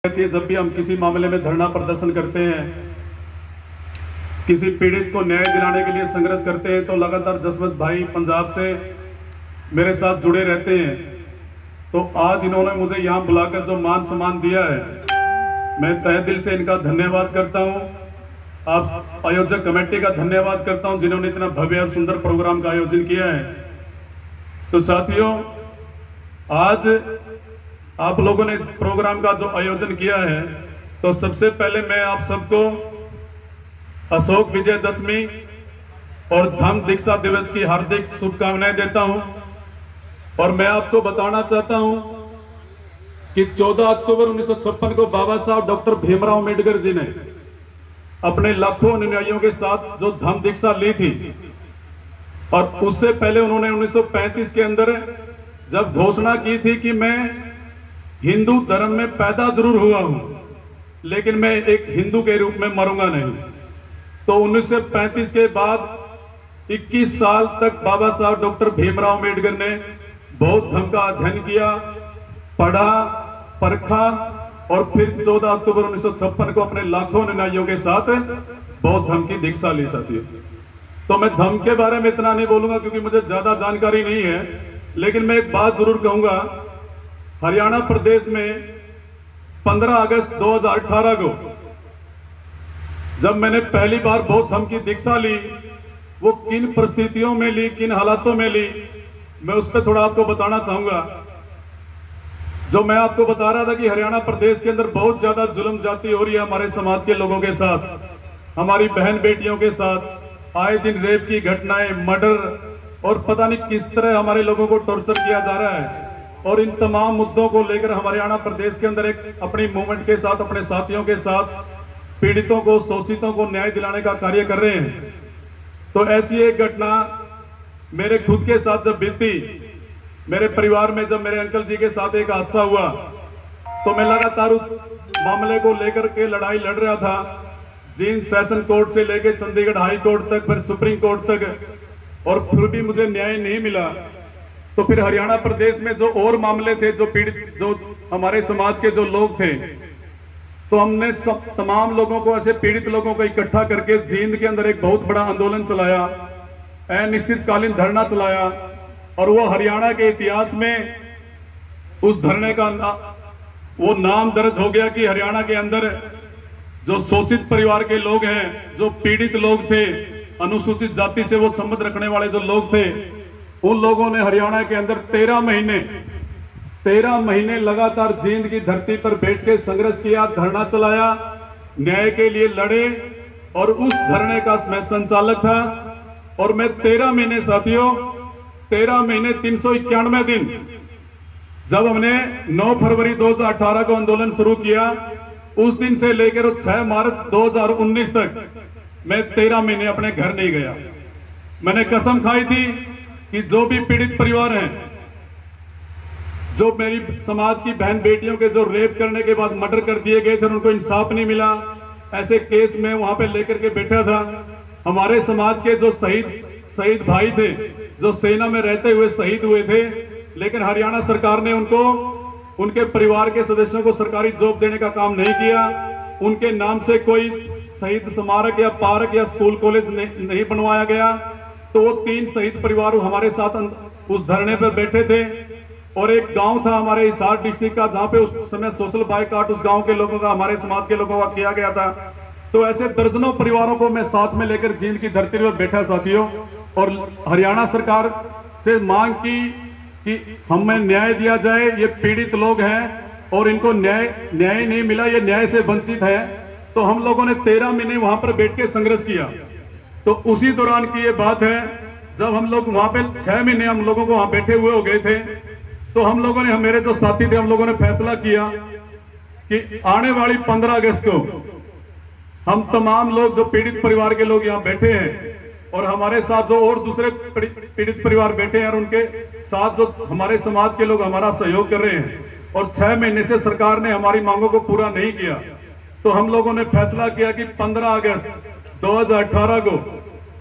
रहती है। जब भी हम किसी मामले में धरना प्रदर्शन करते हैं, किसी पीड़ित को न्याय दिलाने के लिए संघर्ष करते हैं, तो लगातार जसवंत भाई पंजाब से मेरे साथ जुड़े रहते हैं। तो आज इन्होंने मुझे यहाँ बुलाकर जो मान सम्मान दिया है, मैं तहे दिल से इनका धन्यवाद करता हूँ। आप आयोजक कमेटी का धन्यवाद करता हूँ जिन्होंने इतना भव्य और सुंदर प्रोग्राम का आयोजन किया है। तो साथियों, आज आप लोगों ने प्रोग्राम का जो आयोजन किया है, तो सबसे पहले मैं आप सबको अशोक विजयदशमी और धम्म दीक्षा दिवस की हार्दिक शुभकामनाएं देता हूं। और मैं आपको बताना चाहता हूं कि 14 अक्टूबर 1956 को बाबा साहब डॉक्टर भीमराव अम्बेडकर जी ने अपने लाखों अनुयायियों के साथ जो धम्म दीक्षा ली थी, और उससे पहले उन्होंने 1935 के अंदर जब घोषणा की थी कि मैं हिंदू धर्म में पैदा जरूर हुआ हूं, लेकिन मैं एक हिंदू के रूप में मरूंगा नहीं। तो 1935 के बाद 21 साल तक बाबा साहब डॉक्टर भीमराव अम्बेडकर ने बौद्ध धर्म का अध्ययन किया, पढ़ा, परखा, और फिर 14 अक्टूबर 1956 को अपने लाखों अनुयायियों के साथ बौद्ध धर्म की दीक्षा ली जाती है। तो मैं धर्म के बारे में इतना नहीं बोलूंगा क्योंकि मुझे ज्यादा जानकारी नहीं है, लेकिन मैं एक बात जरूर कहूंगा। हरियाणा प्रदेश में 15 अगस्त 2018 को जब मैंने पहली बार बौद्ध धर्म की दीक्षा ली, वो किन परिस्थितियों में ली, किन हालातों में ली, मैं उस पर थोड़ा आपको बताना चाहूंगा। जो मैं आपको बता रहा था कि हरियाणा प्रदेश के अंदर बहुत ज्यादा जुल्म जाती हो रही है हमारे समाज के लोगों के साथ, हमारी बहन बेटियों के साथ आए दिन रेप की घटनाएं, मर्डर, और पता नहीं किस तरह हमारे लोगों को टॉर्चर किया जा रहा है। और इन तमाम मुद्दों को लेकर हरियाणा प्रदेश के अंदर एक अपनी मूवमेंट के साथ, अपने साथियों के साथ पीड़ितों को, शोषितों को न्याय दिलाने का कार्य कर रहे हैं। तो ऐसी एक घटना मेरे खुद के साथ जब बीती, मेरे परिवार में जब मेरे अंकल जी के साथ एक हादसा हुआ, तो मैं लगातार उस मामले को लेकर के लड़ाई लड़ रहा था, जींद सेशन कोर्ट से लेकर चंडीगढ़ हाई कोर्ट तक, फिर सुप्रीम कोर्ट तक, और फिर भी मुझे न्याय नहीं मिला। तो फिर हरियाणा प्रदेश में जो और मामले थे, जो पीड़ित, जो हमारे समाज के जो लोग थे, तो हमने सब तमाम लोगों को, ऐसे पीड़ित लोगों को इकट्ठा करके जींद के अंदर एक बहुत बड़ा आंदोलन चलाया, अनिश्चितकालीन धरना चलाया। और वो हरियाणा के इतिहास में उस धरने का वो नाम दर्ज हो गया कि हरियाणा के अंदर जो शोषित परिवार के लोग हैं, जो पीड़ित लोग थे, अनुसूचित जाति से वो संबंध रखने वाले जो लोग थे, उन लोगों ने हरियाणा के अंदर 13 महीने लगातार जींद की धरती पर बैठ के संघर्ष किया, धरना चलाया, न्याय के लिए लड़े। और उस धरने का मैं संचालक था। और मैं 13 महीने, साथियों, 13 महीने 391 दिन, जब हमने 9 फरवरी 2018 को आंदोलन शुरू किया, उस दिन से लेकर 6 मार्च 2019 तक मैं 13 महीने अपने घर नहीं गया। मैंने कसम खाई थी कि जो भी पीड़ित परिवार हैं, जो मेरी समाज की बहन बेटियों के जो रेप करने के बाद मर्डर कर दिए गए थे, उनको इंसाफ नहीं मिला, ऐसे केस में वहां पे लेकर के बैठा था। हमारे समाज के जो शहीद भाई थे, जो सेना में रहते हुए शहीद हुए थे, लेकिन हरियाणा सरकार ने उनको, उनके परिवार के सदस्यों को सरकारी जॉब देने का काम नहीं किया। उनके नाम से कोई शहीद स्मारक या पार्क या स्कूल कॉलेज नहीं बनवाया गया। तो वो 3 शहीद परिवार हमारे साथ उस धरने पर बैठे थे। और एक गांव था हमारे हिसार डिस्ट्रिक्ट का, जहां पे उस समय सोशल बायकॉट उस गांव के लोगों का, हमारे समाज के लोगों का किया गया था। तो ऐसे दर्जनों परिवारों को मैं साथ में लेकर जींद की धरती पर बैठा, साथियों, और हरियाणा सरकार से मांग की कि हमें न्याय दिया जाए। ये पीड़ित लोग हैं और इनको न्याय नहीं मिला, ये न्याय से वंचित है। तो हम लोगों ने 13 महीने वहां पर बैठ के संघर्ष किया। तो उसी दौरान की ये बात है, जब हम लोग वहां पे 6 महीने हम लोगों को वहां बैठे हुए हो गए थे, तो हम लोगों ने, मेरे जो साथी थे, हम लोगों ने फैसला किया कि आने वाली 15 अगस्त को हम तमाम लोग, जो पीड़ित परिवार के लोग यहाँ बैठे हैं, और हमारे साथ जो और दूसरे पीड़ित परिवार बैठे हैं, और उनके साथ जो हमारे समाज के लोग हमारा सहयोग कर रहे हैं, और 6 महीने से सरकार ने हमारी मांगों को पूरा नहीं किया, तो हम लोगों ने फैसला किया कि 15 अगस्त 2018 को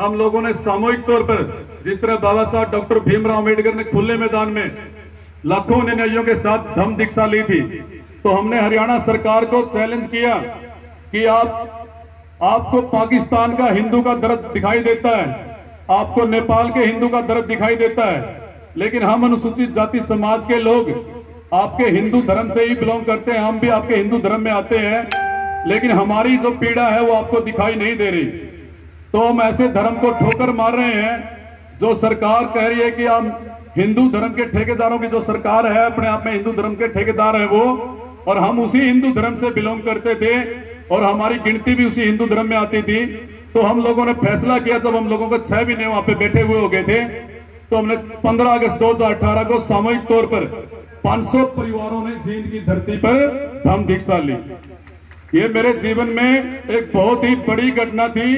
हम लोगों ने सामूहिक तौर पर, जिस तरह बाबा साहब डॉक्टर भीमराव अम्बेडकर ने खुले मैदान में लाखों अनुयायियों के साथ धम्म दीक्षा ली थी, तो हमने हरियाणा सरकार को चैलेंज किया कि आपको पाकिस्तान का हिंदू का दर्द दिखाई देता है, आपको नेपाल के हिंदू का दर्द दिखाई देता है, लेकिन हम अनुसूचित जाति समाज के लोग आपके हिंदू धर्म से ही बिलोंग करते हैं, हम भी आपके हिंदू धर्म में आते हैं, लेकिन हमारी जो पीड़ा है वो आपको दिखाई नहीं दे रही। तो हम ऐसे धर्म को ठोकर मार रहे हैं जो सरकार कह रही है कि हम हिंदू धर्म के ठेकेदारों की जो सरकार है, अपने आप में हिंदू धर्म के ठेकेदार है वो, और हम उसी हिंदू धर्म से बिलोंग करते थे और हमारी गिनती भी उसी हिंदू धर्म में आती थी। तो हम लोगों ने फैसला किया, जब हम लोगों को 6 महीने वहां पे बैठे हुए हो गए थे, तो हमने 15 अगस्त 2018 को सामूहिक तौर पर 500 परिवारों ने जींद की धरती पर धम्म दीक्षा ली। ये मेरे जीवन में एक बहुत ही बड़ी घटना थी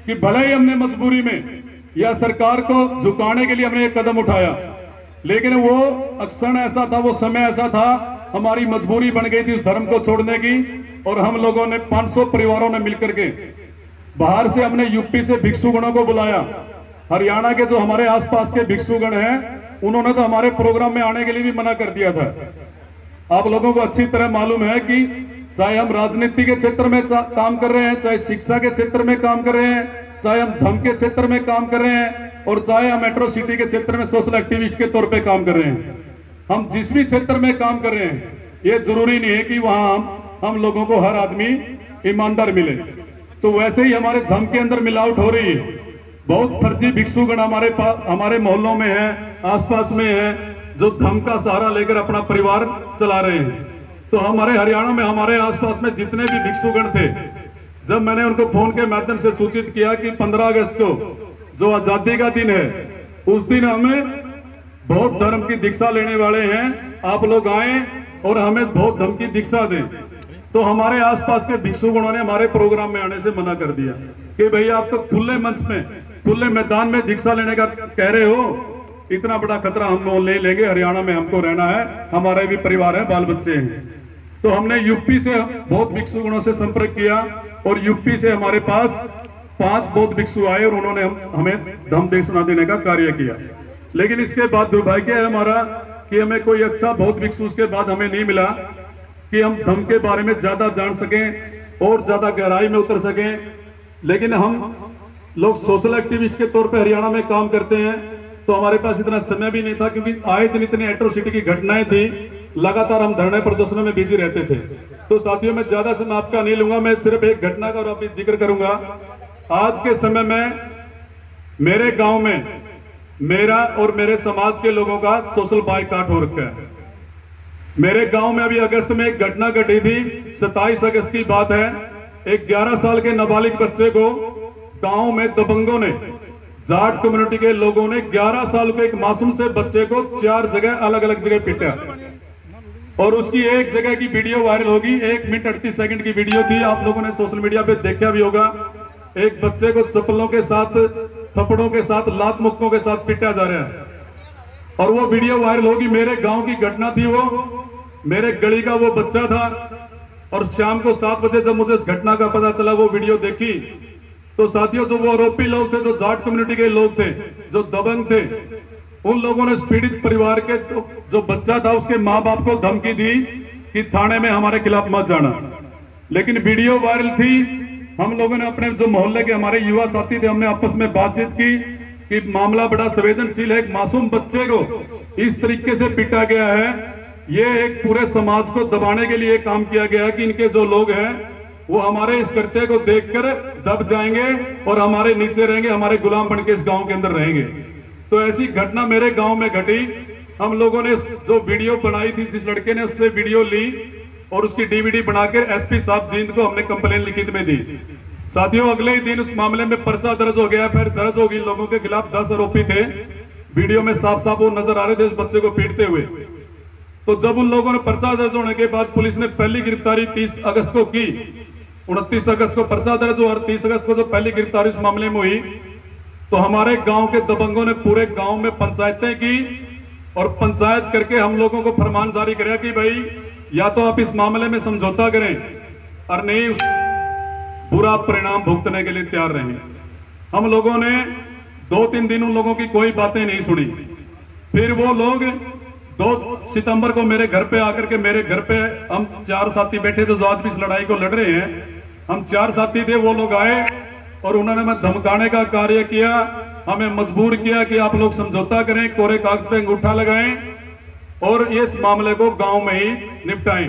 कि भले ही हमने मजबूरी में या सरकार को झुकाने के लिए हमने एक कदम उठाया, लेकिन वो क्षण ऐसा था, वो समय ऐसा था, हमारी मजबूरी बन गई थी उस धर्म को छोड़ने की। और हम लोगों ने 500 परिवारों ने मिलकर के, बाहर से हमने यूपी से भिक्षुगणों को बुलाया, हरियाणा के जो हमारे आसपास के भिक्षुगण हैं उन्होंने तो हमारे प्रोग्राम में आने के लिए भी मना कर दिया था। आप लोगों को अच्छी तरह मालूम है कि चाहे हम राजनीति के क्षेत्र में काम कर रहे हैं, चाहे शिक्षा के क्षेत्र में काम कर रहे हैं, चाहे हम धर्म के क्षेत्र में काम कर रहे हैं, और चाहे हम मेट्रो सिटी के क्षेत्र में सोशल एक्टिविस्ट के तौर पे काम कर रहे हैं, हम जिस भी क्षेत्र में काम कर रहे हैं, ये जरूरी नहीं है कि वहां हम लोगों को हर आदमी ईमानदार मिले। तो वैसे ही हमारे धर्म के अंदर मिलावट हो रही है। बहुत फर्जी भिक्षुगण हमारे मोहल्लों में है, आसपास में है, जो धर्म का सहारा लेकर अपना परिवार चला रहे हैं। तो हमारे हरियाणा में हमारे आसपास में जितने भी भिक्षुगण थे, जब मैंने उनको फोन के माध्यम से सूचित किया कि 15 अगस्त को जो आजादी का दिन है, उस दिन हमें बौद्ध धर्म की दीक्षा लेने वाले हैं, आप लोग आए और हमें बौद्ध धर्म की दीक्षा दें, तो हमारे आसपास के भिक्षुगणों ने हमारे प्रोग्राम में आने से मना कर दिया कि भैया आप तो खुले मंच में, खुले मैदान में दीक्षा लेने का कह रहे हो, इतना बड़ा खतरा हम लोग ले लेंगे, हरियाणा में हमको रहना है, हमारे भी परिवार है, बाल बच्चे हैं। तो हमने यूपी से बौद्ध भिक्षुगणों से संपर्क किया और यूपी से हमारे पास 5 बौद्ध भिक्षु आए और उन्होंने हमें धम्म दीक्षा देने का कार्य किया। लेकिन इसके बाद दुर्भाग्य है हमारा कि हमें कोई अच्छा बौद्ध भिक्षु उसके बाद हमें नहीं मिला कि हम धम्म के बारे में ज्यादा जान सकें और ज्यादा गहराई में उतर सकें। लेकिन हम लोग सोशल एक्टिविस्ट के तौर पे हरियाणा में काम करते हैं, तो हमारे पास इतना समय भी नहीं था, क्योंकि आए दिन इतनी एट्रोसिटी की घटनाएं थी, लगातार हम धरने प्रदर्शनों में बिजी रहते थे। तो साथियों, मैं ज्यादा समय आपका नहीं लूंगा, मैं सिर्फ एक घटना का और अभी जिक्र करूंगा। आज के समय में मेरे गांव में मेरा और मेरे समाज के लोगों का सोशल बायकॉट हो रखा है। मेरे गांव में अभी अगस्त में एक घटना घटी थी, 27 अगस्त की बात है। एक 11 साल के नाबालिग बच्चे को गांव में दबंगों ने, जाट कम्युनिटी के लोगों ने 11 साल के एक मासूम से बच्चे को 4 जगह अलग अलग जगह पीटा, और उसकी एक जगह की वीडियो वायरल होगी। 1 मिनट 38 सेकंड की वीडियो थी, आप लोगों ने सोशल मीडिया पे देखा भी होगा। एक बच्चे को चप्पलों के साथ, थप्पड़ों के साथ, लात मुक्कों के साथ पीटा जा रहा है, और वो वीडियो वायरल होगी। मेरे गांव की घटना थी, वो मेरे गली का वो बच्चा था, और शाम को 7 बजे जब मुझे इस घटना का पता चला, वो वीडियो देखी, तो साथियों, जो वो आरोपी लोग थे, जो जाट कम्युनिटी के लोग थे, जो दबंग थे, उन लोगों ने पीड़ित परिवार के जो बच्चा था उसके माँ बाप को धमकी दी कि थाने में हमारे खिलाफ मत जाना। लेकिन वीडियो वायरल थी। हम लोगों ने अपने जो मोहल्ले के हमारे युवा साथी थे, हमने आपस में बातचीत की कि मामला बड़ा संवेदनशील है, एक मासूम बच्चे को इस तरीके से पीटा गया है। ये एक पूरे समाज को दबाने के लिए काम किया गया है कि इनके जो लोग हैं वो हमारे इस कृत्य को देखकर दब जाएंगे और हमारे नीचे रहेंगे, हमारे गुलाम बनके इस गांव के अंदर रहेंगे। तो ऐसी घटना मेरे गांव में घटी। हम लोगों ने जो वीडियो बनाई थी, जिस लड़के ने उससे वीडियो ली और उसकी डीवीडी बनाकर एसपी साहब जींद को हमने कंप्लेन लिखित में दी। साथियों, अगले ही दिन उस मामले में पर्चा दर्ज हो गया। फिर दर्ज होगी, लोगों के खिलाफ 10 आरोपी थे। वीडियो में साफ साफ वो नजर आ रहे थे उस बच्चे को पीटते हुए। तो जब उन लोगों ने पर्चा दर्ज होने के बाद पुलिस ने पहली गिरफ्तारी 30 अगस्त को की, 29 अगस्त को पर्चा दर्ज हुआ और 30 अगस्त को जो पहली गिरफ्तारी इस मामले में हुई, तो हमारे गांव के दबंगों ने पूरे गांव में पंचायतें की और पंचायत करके हम लोगों को फरमान जारी कराया कि भाई या तो आप इस मामले में समझौता करें और नहीं उस बुरा परिणाम भुगतने के लिए तैयार रहें। हम लोगों ने 2-3 दिन उन लोगों की कोई बातें नहीं सुनी। फिर वो लोग 2 सितंबर को मेरे घर पे आकर के, मेरे घर पे हम 4 साथी बैठे थे जो आज भी इस लड़ाई को लड़ रहे हैं। हम 4 साथी थे, वो लोग आए और उन्होंने हमें धमकाने का कार्य किया, हमें मजबूर किया कि आप लोग समझौता करें, कोरे कागज पे अंगूठा लगाएं और इस मामले को गांव में ही निपटाएं।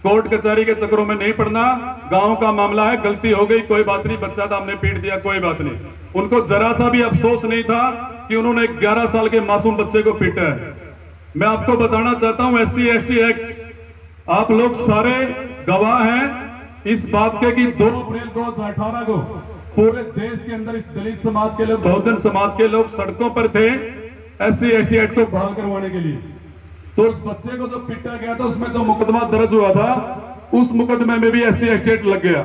कोर्ट कचहरी के चक्करों में नहीं पड़ना, गांव का मामला है, गलती हो गई कोई बात नहीं, बच्चा था हमने पीट दिया कोई बात नहीं। उनको जरा सा भी अफसोस नहीं था कि उन्होंने 11 साल के मासूम बच्चे को पीटा है। मैं आपको बताना चाहता हूं, SC ST एक्ट, आप लोग सारे गवाह हैं इस बात के कि 2 अप्रैल 2018 को पूरे देश के अंदर इस दलित समाज के लोग, बहुजन समाज के लोग सड़कों पर थे SC ST एक्ट को बहाल करवाने के लिए। तो उस बच्चे को जो पीटा गया था, उसमें जो मुकदमा दर्ज हुआ था, उस मुकदमे में भी SC ST एक्ट लग गया।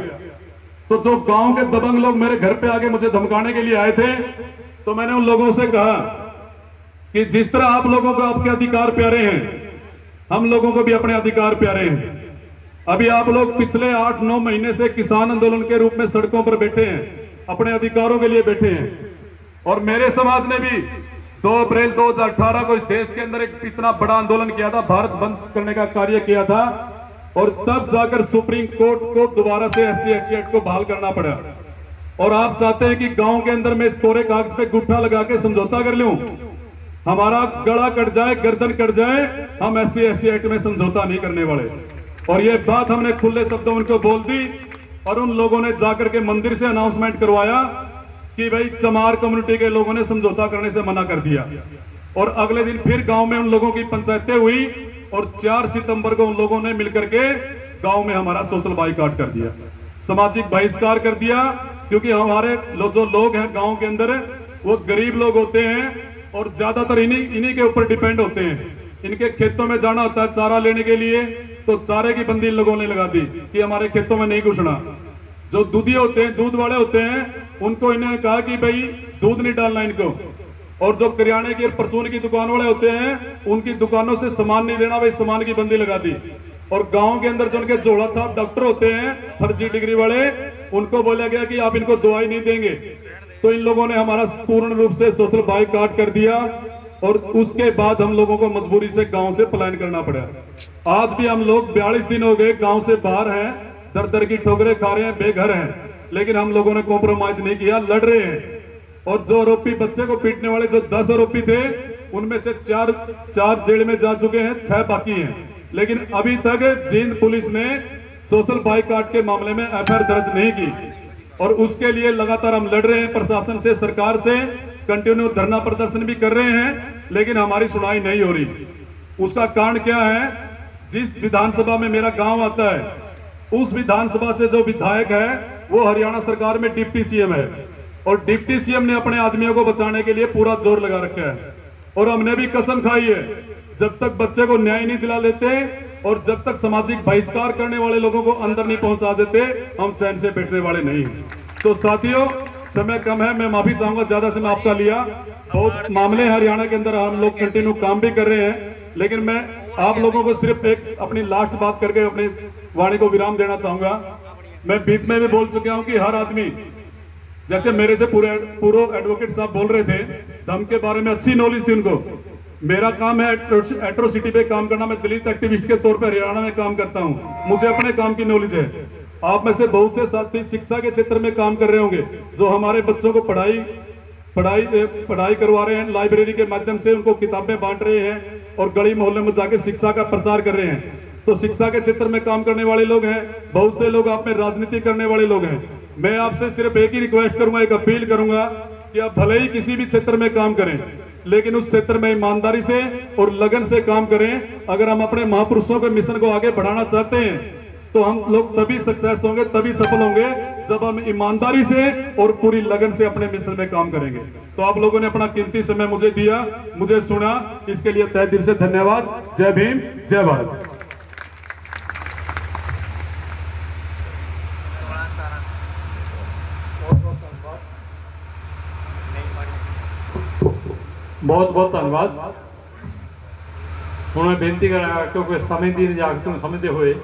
तो जो गांव के दबंग लोग मेरे घर पे आके मुझे धमकाने के लिए आए थे, तो मैंने उन लोगों से कहा कि जिस तरह आप लोगों को आपके अधिकार प्यारे हैं, हम लोगों को भी अपने अधिकार प्यारे हैं। अभी आप लोग पिछले 8-9 महीने से किसान आंदोलन के रूप में सड़कों पर बैठे हैं, अपने अधिकारों के लिए बैठे हैं। और मेरे समाज ने भी 2 अप्रैल 2018 को इस देश के अंदर एक इतना बड़ा आंदोलन किया था, भारत बंद करने का कार्य किया था, और तब जाकर सुप्रीम कोर्ट को दोबारा से SC ST एक्ट को बहाल करना पड़ा। और आप चाहते हैं कि गांव के अंदर मैं इस कोरे कागज पे गुट्ठा लगा के समझौता कर लूं, हमारा गला कट जाए, गर्दन कट जाए, हम SC ST एक्ट में समझौता नहीं करने वाले। और ये बात हमने खुले शब्दों उनको बोल दी, और उन लोगों ने जाकर के मंदिर से अनाउंसमेंट करवाया कि भाई चमार कम्युनिटी के लोगों ने समझौता करने से मना कर दिया। और अगले दिन फिर गांव में उन लोगों की पंचायतें हुई, और 4 सितंबर को उन लोगों ने मिलकर के गांव में हमारा सोशल बाइकआउट कर दिया, सामाजिक बहिष्कार कर दिया। क्योंकि हमारे जो लोग हैं गांव के अंदर, वो गरीब लोग होते हैं और ज्यादातर इन्हीं के ऊपर डिपेंड होते हैं। इनके खेतों में जाना होता है चारा लेने के लिए, तो चारे की बंदी इन लोगों ने लगा दी कि हमारे खेतों में नहीं घुसना। जो दूधी होते हैं, दूध वाले होते हैं, उनको इन्होंने कहा कि भाई दूध नहीं डालना इनको। और जो किराने की परचून की दुकान वाले होते हैं, उनकी दुकानों से सामान नहीं देना, भाई सामान की बंदी लगा दी। और गांव के अंदर जो उनके जोड़ा साहब डॉक्टर होते हैं, फर्जी डिग्री वाले, उनको बोला गया कि आप इनको दवाई नहीं देंगे। तो इन लोगों ने हमारा पूर्ण रूप से सोशल बाइकआउट कर दिया, और उसके बाद हम लोगों को मजबूरी से गांव से पलायन करना पड़ा। आज भी हम लोग 42 दिन हो गए गांव से बाहर हैं, दर दर की ठोकरें खा रहे हैं, बेघर हैं, लेकिन हम लोगों ने कॉम्प्रोमाइज नहीं किया, लड़ रहे हैं। और जो आरोपी बच्चे को पीटने वाले जो 10 आरोपी थे, उनमें से 4 जेल में जा चुके हैं, 6 बाकी हैं। लेकिन अभी तक जींद पुलिस ने सोशल बाइकआउट के मामले में FIR दर्ज नहीं की, और उसके लिए लगातार हम लड़ रहे हैं प्रशासन से, सरकार से, कंटिन्यू धरना प्रदर्शन भी कर रहे हैं, लेकिन हमारी सुनाई नहीं हो रही। उसका कारण क्या है? जिस विधानसभा में मेरा गांव आता है, उस विधानसभा से जो विधायक है वो हरियाणा सरकार में डिप्टी CM है, और डिप्टी CM ने अपने आदमियों को बचाने के लिए पूरा जोर लगा रखा है। और हमने भी कसम खाई है, जब तक बच्चे को न्याय नहीं दिला लेते और जब तक सामाजिक बहिष्कार करने वाले लोगों को अंदर नहीं पहुंचा देते, हम चैन से बैठने वाले नहीं। तो साथियों, समय कम है, मैं माफी चाहूंगा ज्यादा समय आपका लिया। बहुत मामले हरियाणा के अंदर हम लोग कंटिन्यू काम भी कर रहे हैं, लेकिन मैं आप लोगों को सिर्फ एक अपनी लास्ट बात करके अपनी वाणी को विराम देना चाहूंगा। मैं बीच में भी बोल चुका हूं कि हर आदमी, जैसे मेरे से पूर्व एडवोकेट साहब बोल रहे थे, धर्म के बारे में अच्छी नॉलेज थी उनको। मेरा काम है एट्रोसिटी पे काम करना, मैं दलित एक्टिविस्ट के तौर पर हरियाणा में काम करता हूं, मुझे अपने काम की नॉलेज है। आप में से बहुत से साथी शिक्षा के क्षेत्र में काम कर रहे होंगे, जो हमारे बच्चों को पढ़ाई करवा रहे हैं, लाइब्रेरी के माध्यम से उनको किताबें बांट रहे हैं, और गली मोहल्ले में जाके शिक्षा का प्रचार कर रहे हैं। तो शिक्षा के क्षेत्र में काम करने वाले लोग हैं, बहुत से लोग आप में राजनीति करने वाले लोग हैं। मैं आपसे सिर्फ एक ही रिक्वेस्ट करूंगा, एक अपील करूंगा कि आप भले ही किसी भी क्षेत्र में काम करें, लेकिन उस क्षेत्र में ईमानदारी से और लगन से काम करें। अगर हम अपने महापुरुषों के मिशन को आगे बढ़ाना चाहते हैं, तो हम लोग तभी सक्सेस होंगे, तभी सफल होंगे, जब हम ईमानदारी से और पूरी लगन से अपने मिशन में काम करेंगे। तो आप लोगों ने अपना कीमती समय मुझे दिया, मुझे सुना, इसके लिए तहे दिल से धन्यवाद। जय भीम, जय भारत। बहुत बहुत धन्यवाद। हूँ मैं बेनती करा, क्योंकि समय दी समझते हुए